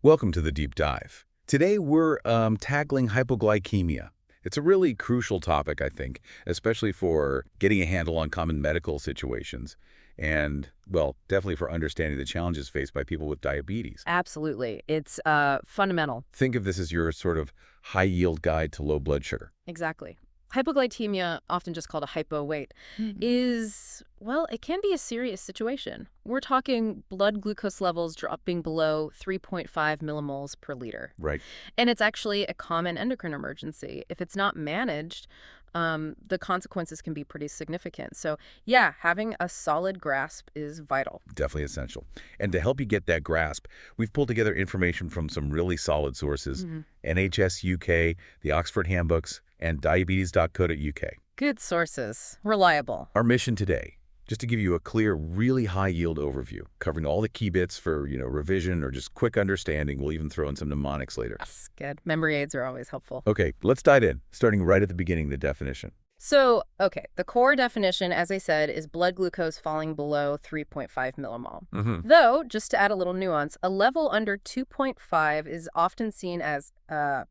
Welcome to the Deep Dive. Today we're tackling hypoglycemia. It's a really crucial topic, I think, especially for getting a handle on common medical situations and, well, definitely for understanding the challenges faced by people with diabetes. Absolutely. It's fundamental. Think of this as your sort of high-yield guide to low blood sugar. Exactly. Hypoglycemia, often just called a hypo weight, is, well, it can be a serious situation. We're talking blood glucose levels dropping below 3.5 millimoles per liter. Right. And it's actually a common endocrine emergency. If it's not managed, the consequences can be pretty significant. So, yeah, having a solid grasp is vital. Definitely essential. And to help you get that grasp, we've pulled together information from some really solid sources, NHS UK, the Oxford Handbooks, and diabetes.co.uk. Good sources. Reliable. Our mission today, just to give you a clear, really high-yield overview, covering all the key bits for, revision or just quick understanding. We'll even throw in some mnemonics later. That's good. Memory aids are always helpful. Okay, let's dive in, starting right at the beginning, the definition. So, okay, the core definition, as I said, is blood glucose falling below 3.5 millimole. Though, just to add a little nuance, a level under 2.5 is often seen as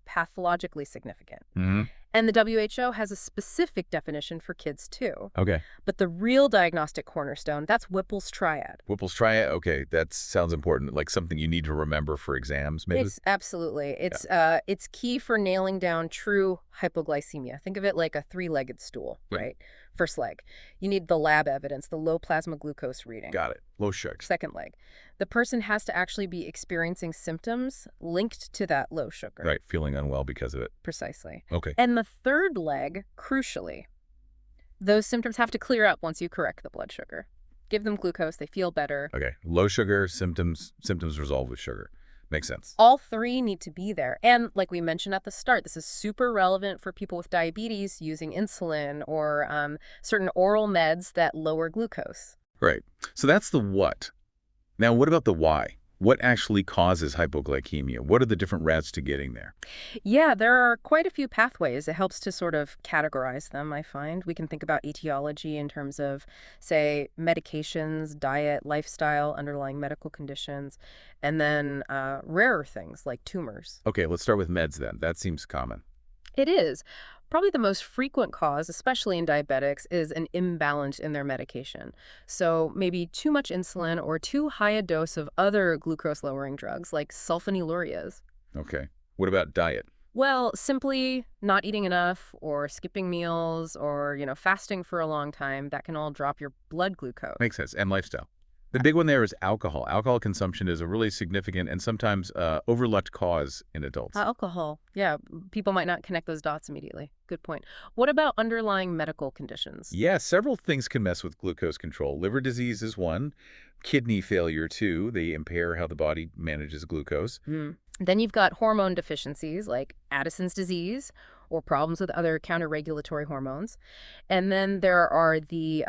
pathologically significant. And the WHO has a specific definition for kids, too. Okay. But the real diagnostic cornerstone, that's Whipple's Triad. Whipple's Triad? Okay, that sounds important, like something you need to remember for exams, maybe? Absolutely. It's key for nailing down true hypoglycemia. Think of it like a three-legged stool, right? First leg, you need the lab evidence, the low plasma glucose reading. Got it. Low sugar. Second leg, the person has to actually be experiencing symptoms linked to that low sugar. Right, feeling unwell because of it. Precisely. Okay. And the third leg, crucially, those symptoms have to clear up once you correct the blood sugar. Give them glucose, they feel better. Okay, low sugar, symptoms resolve with sugar. Makes sense. All three need to be there. And like we mentioned at the start, this is super relevant for people with diabetes using insulin or certain oral meds that lower glucose. Right. So that's the what. Now, what about the why? What actually causes hypoglycemia? What are the different routes to getting there? Yeah, there are quite a few pathways. It helps to sort of categorize them, I find. We can think about etiology in terms of, say, medications, diet, lifestyle, underlying medical conditions, and then rarer things like tumors. Okay, let's start with meds then. That seems common. It is. Probably the most frequent cause, especially in diabetics, is an imbalance in their medication. So maybe too much insulin or too high a dose of other glucose-lowering drugs like sulfonylureas. Okay. What about diet? Well, simply not eating enough or skipping meals or, fasting for a long time, that can all drop your blood glucose. Makes sense. And lifestyle. The big one there is alcohol. Alcohol consumption is a really significant and sometimes overlooked cause in adults. Alcohol. Yeah, people might not connect those dots immediately. Good point. What about underlying medical conditions? Yeah, several things can mess with glucose control. Liver disease is one. Kidney failure, too. They impair how the body manages glucose. Then you've got hormone deficiencies like Addison's disease or problems with other counter-regulatory hormones. And then there are the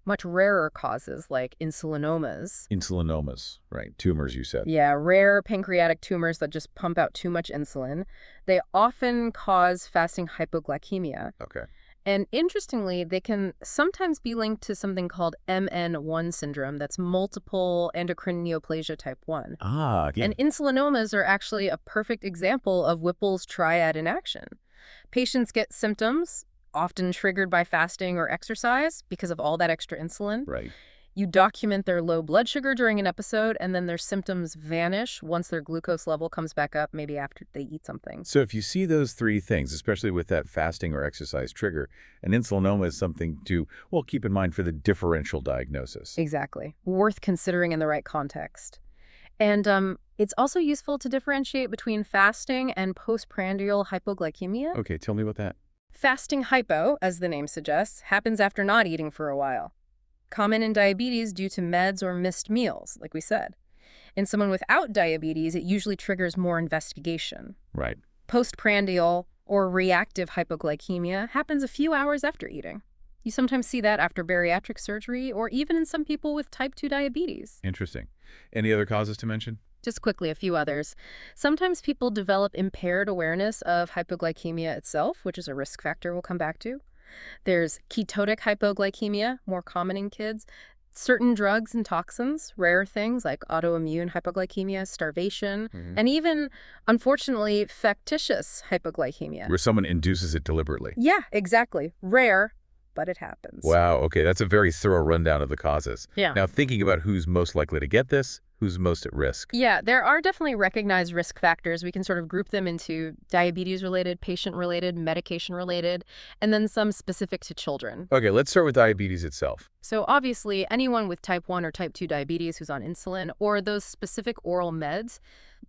much rarer causes like insulinomas. Insulinomas, right. Tumors, you said. Yeah, rare pancreatic tumors that just pump out too much insulin. They often cause fasting hypoglycemia. Okay. And interestingly, they can sometimes be linked to something called MN1 syndrome. That's multiple endocrine neoplasia type 1. Yeah. And insulinomas are actually a perfect example of Whipple's Triad in action. Patients get symptoms, often triggered by fasting or exercise because of all that extra insulin. Right. You document their low blood sugar during an episode, and then their symptoms vanish once their glucose level comes back up, maybe after they eat something. So if you see those three things, especially with that fasting or exercise trigger, an insulinoma is something to, well, keep in mind for the differential diagnosis. Exactly. Worth considering in the right context. And it's also useful to differentiate between fasting and postprandial hypoglycemia. Okay, tell me about that. Fasting hypo, as the name suggests, happens after not eating for a while. Common in diabetes due to meds or missed meals, like we said. In someone without diabetes, it usually triggers more investigation. Right. Postprandial or reactive hypoglycemia happens a few hours after eating. You sometimes see that after bariatric surgery or even in some people with type 2 diabetes. Interesting. Any other causes to mention? Just quickly, a few others. Sometimes people develop impaired awareness of hypoglycemia itself, which is a risk factor we'll come back to. There's ketotic hypoglycemia, more common in kids. Certain drugs and toxins, rare things like autoimmune hypoglycemia, starvation, and even, unfortunately, factitious hypoglycemia. Where someone induces it deliberately. Yeah, exactly. Rare, but it happens. Wow, okay, that's a very thorough rundown of the causes. Yeah. Now, thinking about who's most likely to get this, who's most at risk. Yeah, there are definitely recognized risk factors. We can sort of group them into diabetes-related, patient-related, medication-related, and then some specific to children. Okay, let's start with diabetes itself. So obviously, anyone with type 1 or type 2 diabetes who's on insulin or those specific oral meds,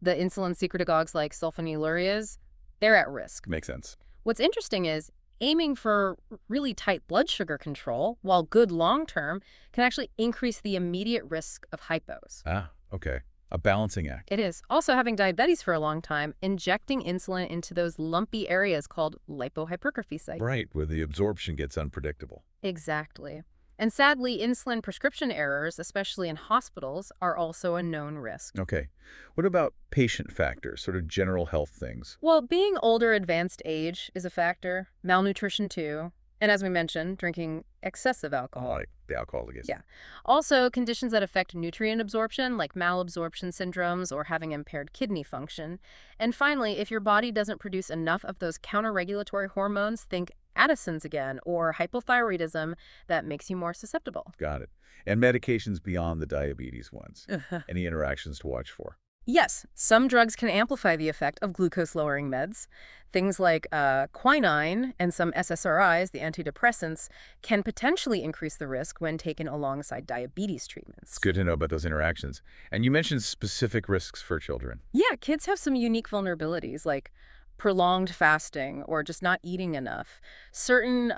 the insulin secretagogues like sulfonylureas, they're at risk. Makes sense. What's interesting is aiming for really tight blood sugar control, while good long-term, can actually increase the immediate risk of hypos. Ah, okay. A balancing act. It is. Also, having diabetes for a long time, injecting insulin into those lumpy areas called lipohypertrophy sites. Right, where the absorption gets unpredictable. Exactly. And sadly, insulin prescription errors, especially in hospitals, are also a known risk. Okay. What about patient factors, sort of general health things? Well, being older, advanced age is a factor, malnutrition too, and as we mentioned, drinking excessive alcohol. Like the alcohol, I guess. Yeah. Also, conditions that affect nutrient absorption, like malabsorption syndromes or having impaired kidney function. And finally, if your body doesn't produce enough of those counter-regulatory hormones, think Addison's again, or hypothyroidism that makes you more susceptible. Got it. And medications beyond the diabetes ones. Any interactions to watch for? Yes, some drugs can amplify the effect of glucose-lowering meds. Things like quinine and some SSRIs, the antidepressants, can potentially increase the risk when taken alongside diabetes treatments. It's good to know about those interactions. And you mentioned specific risks for children. Yeah, kids have some unique vulnerabilities, like prolonged fasting or just not eating enough. Certain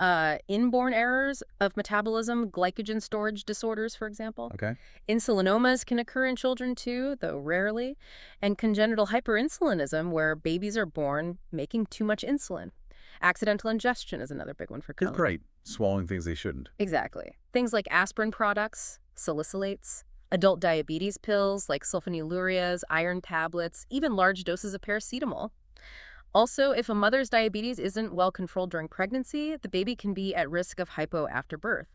inborn errors of metabolism, glycogen storage disorders, for example. Okay. Insulinomas can occur in children too, though rarely. And congenital hyperinsulinism, where babies are born making too much insulin. Accidental ingestion is another big one for children. Right. Swallowing things they shouldn't. Exactly. Things like aspirin products, salicylates, adult diabetes pills like sulfonylureas, iron tablets, even large doses of paracetamol. Also, if a mother's diabetes isn't well controlled during pregnancy, the baby can be at risk of hypo after birth.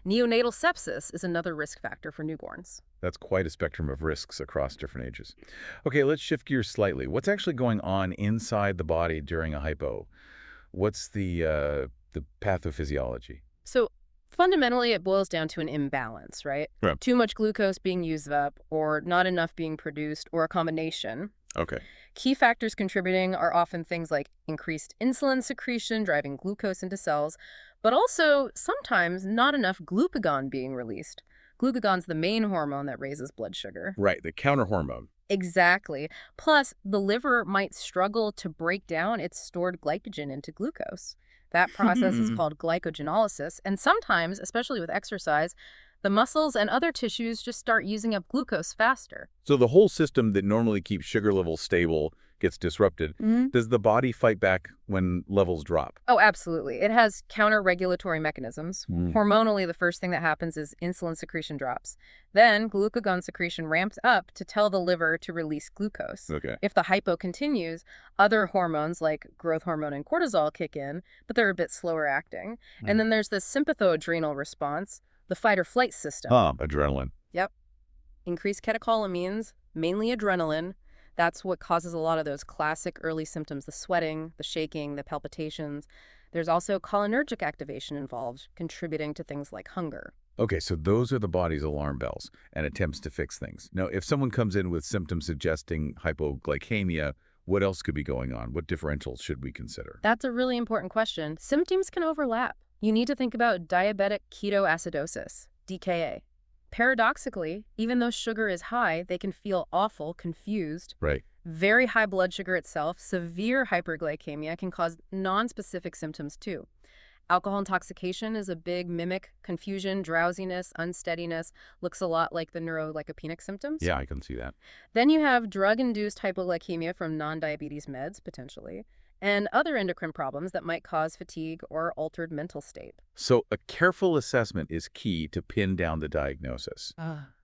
Neonatal sepsis is another risk factor for newborns. That's quite a spectrum of risks across different ages. Okay, let's shift gears slightly. What's actually going on inside the body during a hypo? What's the pathophysiology? So fundamentally, it boils down to an imbalance, right? Right. Too much glucose being used up or not enough being produced or a combination. Okay. Key factors contributing are often things like increased insulin secretion driving glucose into cells, but also sometimes not enough glucagon being released. Glucagon's the main hormone that raises blood sugar. Right, the counter hormone. Exactly. Plus, the liver might struggle to break down its stored glycogen into glucose. That process is called glycogenolysis, and sometimes, especially with exercise, the muscles and other tissues just start using up glucose faster. So the whole system that normally keeps sugar levels stable gets disrupted. Does the body fight back when levels drop? Oh, absolutely. It has counter-regulatory mechanisms. Hormonally, the first thing that happens is insulin secretion drops. Then glucagon secretion ramps up to tell the liver to release glucose. Okay. If the hypo continues, other hormones like growth hormone and cortisol kick in, but they're a bit slower acting. And then there's the sympathoadrenal response, the fight or flight system. Adrenaline. Yep. Increased catecholamines, mainly adrenaline. That's what causes a lot of those classic early symptoms, the sweating, the shaking, the palpitations. There's also cholinergic activation involved, contributing to things like hunger. Okay, so those are the body's alarm bells and attempts to fix things. Now, if someone comes in with symptoms suggesting hypoglycemia, what else could be going on? What differentials should we consider? That's a really important question. Symptoms can overlap. You need to think about diabetic ketoacidosis, DKA. Paradoxically, even though sugar is high, they can feel awful, confused. Right. Very high blood sugar itself, severe hyperglycemia, can cause non-specific symptoms too. Alcohol intoxication is a big mimic. Confusion, drowsiness, unsteadiness, looks a lot like the neuroglycopenic symptoms. Yeah, I can see that. Then you have drug-induced hypoglycemia from non-diabetes meds, potentially, and other endocrine problems that might cause fatigue or altered mental state. So a careful assessment is key to pin down the diagnosis.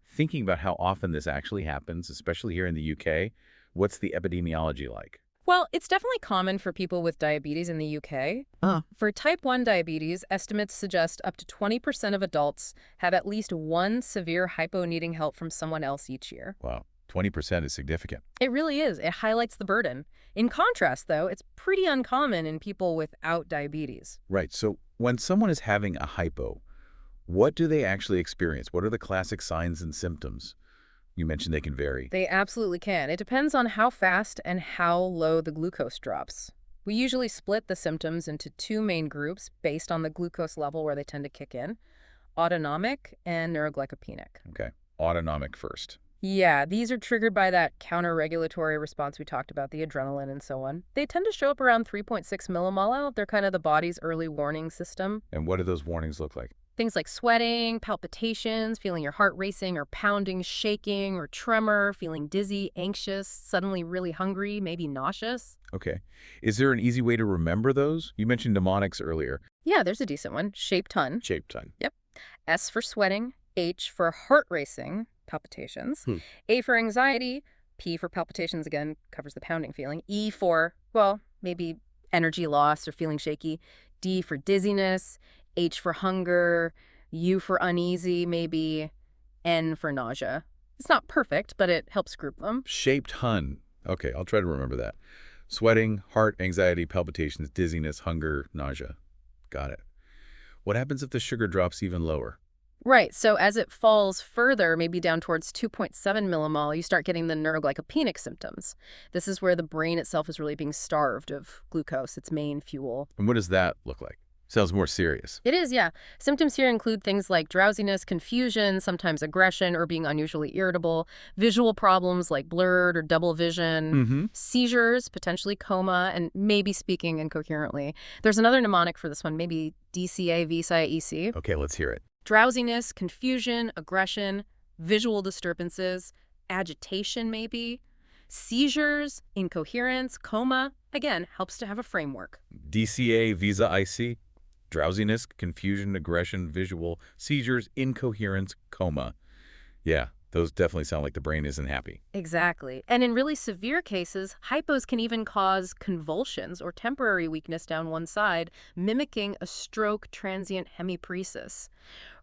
Thinking about how often this actually happens, especially here in the UK, what's the epidemiology like? Well, it's definitely common for people with diabetes in the UK. For type 1 diabetes, estimates suggest up to 20% of adults have at least one severe hypo needing help from someone else each year. Wow, 20% is significant. It really is. It highlights the burden. In contrast, though, it's pretty uncommon in people without diabetes. Right, so when someone is having a hypo, what do they actually experience? What are the classic signs and symptoms? You mentioned they can vary. They absolutely can. It depends on how fast and how low the glucose drops. We usually split the symptoms into two main groups based on the glucose level where they tend to kick in: autonomic and neuroglycopenic. Okay, autonomic first. Yeah, these are triggered by that counter-regulatory response we talked about, the adrenaline and so on. They tend to show up around 3.6 millimol. They're kind of the body's early warning system. And what do those warnings look like? Things like sweating, palpitations, feeling your heart racing or pounding, shaking or tremor, feeling dizzy, anxious, suddenly really hungry, maybe nauseous. Okay. Is there an easy way to remember those? You mentioned mnemonics earlier. Yeah, there's a decent one. Shaped ton. Shape time. Yep. S for sweating, H for heart racing, palpitations, A for anxiety, P for palpitations, again, covers the pounding feeling, E for, well, maybe energy loss or feeling shaky, D for dizziness, H for hunger, U for uneasy, maybe N for nausea. It's not perfect, but it helps group them. Shaped Hun. Okay, I'll try to remember that. Sweating, heart, anxiety, palpitations, dizziness, hunger, nausea. Got it. What happens if the sugar drops even lower? Right, so as it falls further, maybe down towards 2.7 millimol, you start getting the neuroglycopenic symptoms. This is where the brain itself is really being starved of glucose, its main fuel. And what does that look like? Sounds more serious. It is, yeah. Symptoms here include things like drowsiness, confusion, sometimes aggression or being unusually irritable, visual problems like blurred or double vision, seizures, potentially coma, and maybe speaking incoherently. There's another mnemonic for this one, maybe DCA, VSI, EC. Okay, let's hear it. Drowsiness, confusion, aggression, visual disturbances, agitation maybe, seizures, incoherence, coma. Again, helps to have a framework. DCA, Visa IC, drowsiness, confusion, aggression, visual, seizures, incoherence, coma. Yeah, those definitely sound like the brain isn't happy. Exactly. And in really severe cases, hypos can even cause convulsions or temporary weakness down one side, mimicking a stroke transient hemiparesis.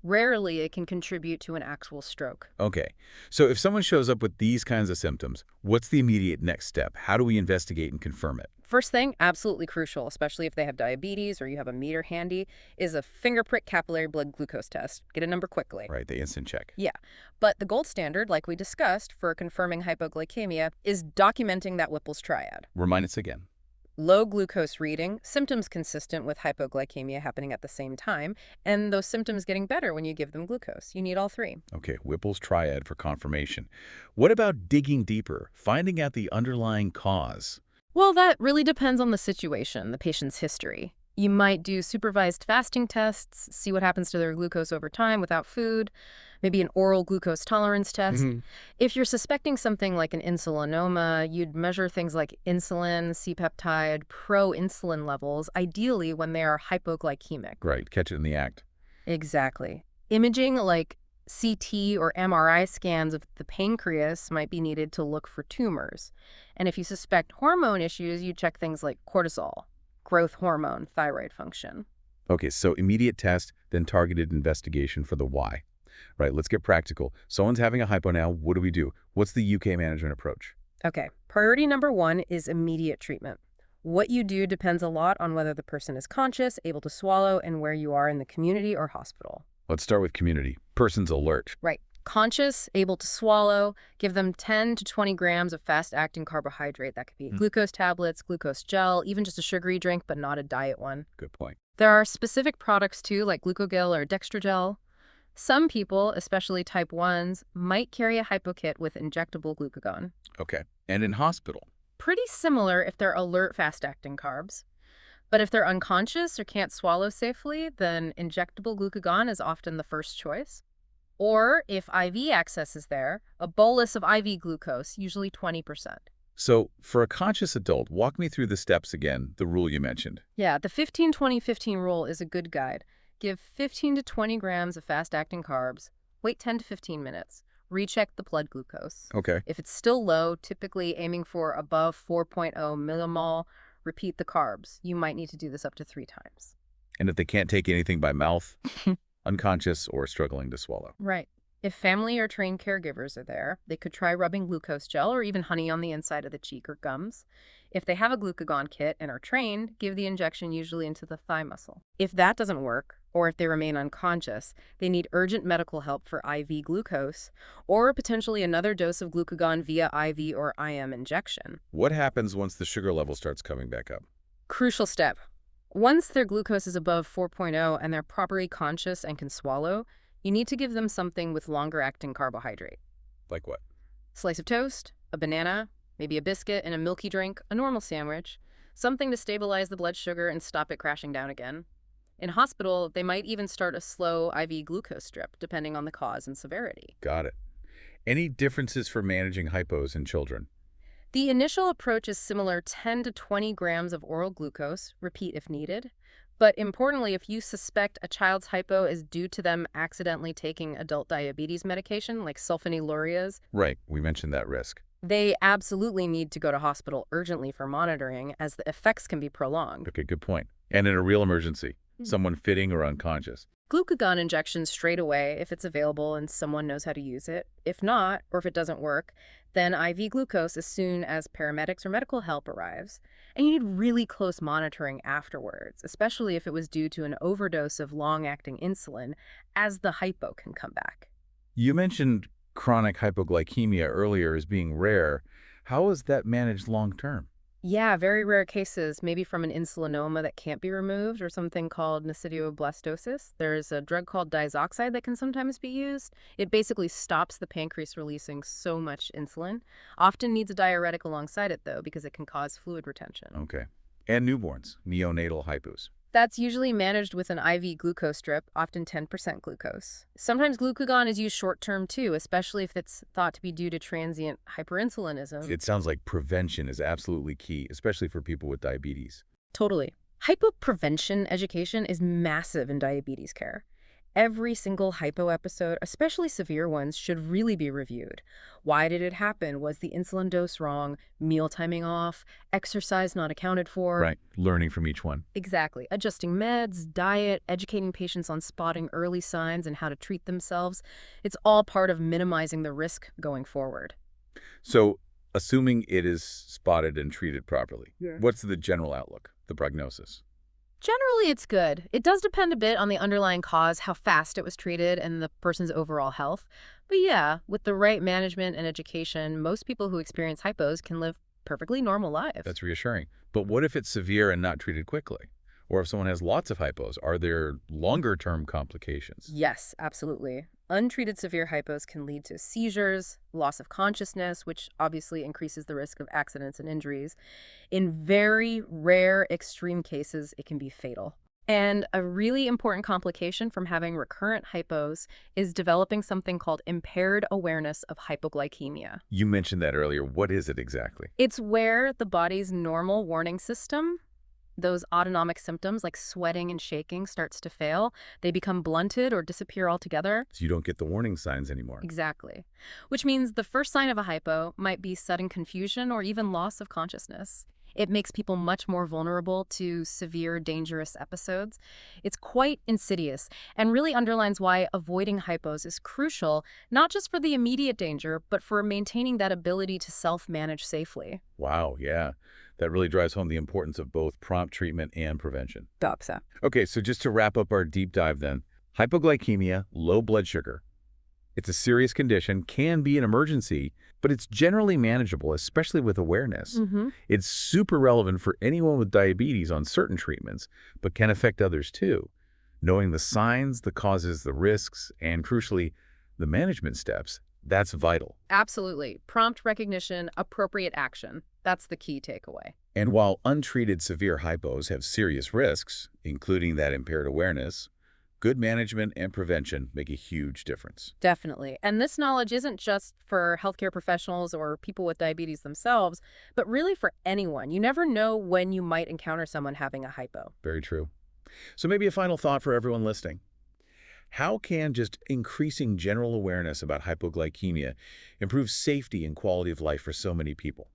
Rarely it can contribute to an actual stroke. Okay, so if someone shows up with these kinds of symptoms, what's the immediate next step? How do we investigate and confirm it? First thing, absolutely crucial, especially if they have diabetes or you have a meter handy, is a finger prick capillary blood glucose test. Get a number quickly. Right, the instant check. Yeah, but the gold standard, like we discussed, for confirming hypoglycemia is documenting that Whipple's triad. Remind us again. Low glucose reading, symptoms consistent with hypoglycemia happening at the same time, and those symptoms getting better when you give them glucose. You need all three. Okay, Whipple's triad for confirmation. What about digging deeper, finding out the underlying cause? Well, that really depends on the situation, the patient's history. You might do supervised fasting tests, see what happens to their glucose over time without food, maybe an oral glucose tolerance test. If you're suspecting something like an insulinoma, you'd measure things like insulin, C-peptide, pro-insulin levels, ideally when they are hypoglycemic. Right, catch it in the act. Exactly. Imaging like CT or MRI scans of the pancreas might be needed to look for tumors. And if you suspect hormone issues, you check things like cortisol, growth hormone, thyroid function. Okay, so immediate test, then targeted investigation for the why. Right, let's get practical. Someone's having a hypo now. What do we do? What's the UK management approach? Okay, priority number one is immediate treatment. What you do depends a lot on whether the person is conscious, able to swallow, and where you are in the community or hospital. Let's start with community. Person's alert. Right. Conscious, able to swallow, give them 10 to 20 grams of fast-acting carbohydrate. That could be glucose tablets, glucose gel, even just a sugary drink, but not a diet one. Good point. There are specific products, too, like glucogel or dextrogel. Some people, especially type 1s, might carry a hypokit with injectable glucagon. Okay. And in hospital? Pretty similar if they're alert fast-acting carbs. But if they're unconscious or can't swallow safely, then injectable glucagon is often the first choice. Or if IV access is there, a bolus of IV glucose, usually 20%. So for a conscious adult, walk me through the steps again, the rule you mentioned. Yeah, the 15-20-15 rule is a good guide. Give 15 to 20 grams of fast-acting carbs, wait 10 to 15 minutes. recheck the blood glucose. Okay. If it's still low, typically aiming for above 4.0 millimol, repeat the carbs. You might need to do this up to 3 times. And if they can't take anything by mouth, unconscious, or struggling to swallow. Right. If family or trained caregivers are there, they could try rubbing glucose gel or even honey on the inside of the cheek or gums. If they have a glucagon kit and are trained, give the injection usually into the thigh muscle. If that doesn't work, or if they remain unconscious, they need urgent medical help for IV glucose or potentially another dose of glucagon via IV or IM injection. What happens once the sugar level starts coming back up? Crucial step. Once their glucose is above 4.0 and they're properly conscious and can swallow, you need to give them something with longer-acting carbohydrate. Like what? Slice of toast, a banana, maybe a biscuit and a milky drink, a normal sandwich, something to stabilize the blood sugar and stop it crashing down again. In hospital, they might even start a slow IV glucose drip, depending on the cause and severity. Got it. Any differences for managing hypos in children? The initial approach is similar: 10 to 20 grams of oral glucose, repeat if needed. But importantly, if you suspect a child's hypo is due to them accidentally taking adult diabetes medication like sulfonylureas, Right, we mentioned that risk. they absolutely need to go to hospital urgently for monitoring, as the effects can be prolonged. Okay, good point. And in a real emergency, someone fitting or unconscious. Glucagon injection straight away if it's available and someone knows how to use it. If not, or if it doesn't work, then IV glucose as soon as paramedics or medical help arrives. And you need really close monitoring afterwards, especially if it was due to an overdose of long-acting insulin, as the hypo can come back. You mentioned chronic hypoglycemia earlier as being rare. How is that managed long-term? Yeah, very rare cases, maybe from an insulinoma that can't be removed or something called nocidioblastosis. There's a drug called diazoxide that can sometimes be used. It basically stops the pancreas releasing so much insulin. Often needs a diuretic alongside it, though, because it can cause fluid retention. Okay. And newborns, neonatal hypos. That's usually managed with an IV glucose drip, often 10% glucose. Sometimes glucagon is used short-term too, especially if it's thought to be due to transient hyperinsulinism. It sounds like prevention is absolutely key, especially for people with diabetes. Totally. Hypoprevention education is massive in diabetes care. Every single hypo episode, especially severe ones, should really be reviewed. Why did it happen? Was the insulin dose wrong? Meal timing off? Exercise not accounted for? Right, learning from each one. Exactly. Adjusting meds, diet, educating patients on spotting early signs and how to treat themselves. It's all part of minimizing the risk going forward. So, assuming it is spotted and treated properly, what's the general outlook, the prognosis? Generally, it's good. It does depend a bit on the underlying cause, how fast it was treated, and the person's overall health. But yeah, with the right management and education, most people who experience hypos can live perfectly normal lives. That's reassuring. But what if it's severe and not treated quickly? Or if someone has lots of hypos, are there longer-term complications? Yes, absolutely. Untreated severe hypos can lead to seizures, loss of consciousness, which obviously increases the risk of accidents and injuries. In very rare extreme cases, it can be fatal. And a really important complication from having recurrent hypos is developing something called impaired awareness of hypoglycemia. You mentioned that earlier. What is it exactly? It's where the body's normal warning system, those autonomic symptoms like sweating and shaking, starts to fail. They become blunted or disappear altogether. So you don't get the warning signs anymore. Exactly. Which means the first sign of a hypo might be sudden confusion or even loss of consciousness. It makes people much more vulnerable to severe, dangerous episodes. It's quite insidious and really underlines why avoiding hypos is crucial, not just for the immediate danger, but for maintaining that ability to self-manage safely. Wow, yeah. That really drives home the importance of both prompt treatment and prevention. Dopsa. Okay, so just to wrap up our deep dive then, hypoglycemia, low blood sugar. It's a serious condition, can be an emergency, but it's generally manageable, especially with awareness. It's super relevant for anyone with diabetes on certain treatments, but can affect others too. Knowing the signs, the causes, the risks, and crucially, the management steps, that's vital. Absolutely. Prompt recognition, appropriate action. That's the key takeaway. And while untreated severe hypos have serious risks, including that impaired awareness, good management and prevention make a huge difference. Definitely. And this knowledge isn't just for healthcare professionals or people with diabetes themselves, but really for anyone. You never know when you might encounter someone having a hypo. Very true. So maybe a final thought for everyone listening. How can just increasing general awareness about hypoglycemia improve safety and quality of life for so many people?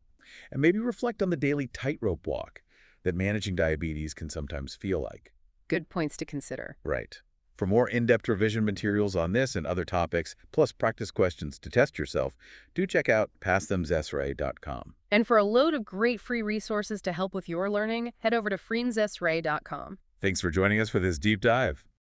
And maybe reflect on the daily tightrope walk that managing diabetes can sometimes feel like. Good points to consider. Right. For more in-depth revision materials on this and other topics, plus practice questions to test yourself, do check out passthemsra.com. And for a load of great free resources to help with your learning, head over to freenzesray.com. Thanks for joining us for this deep dive.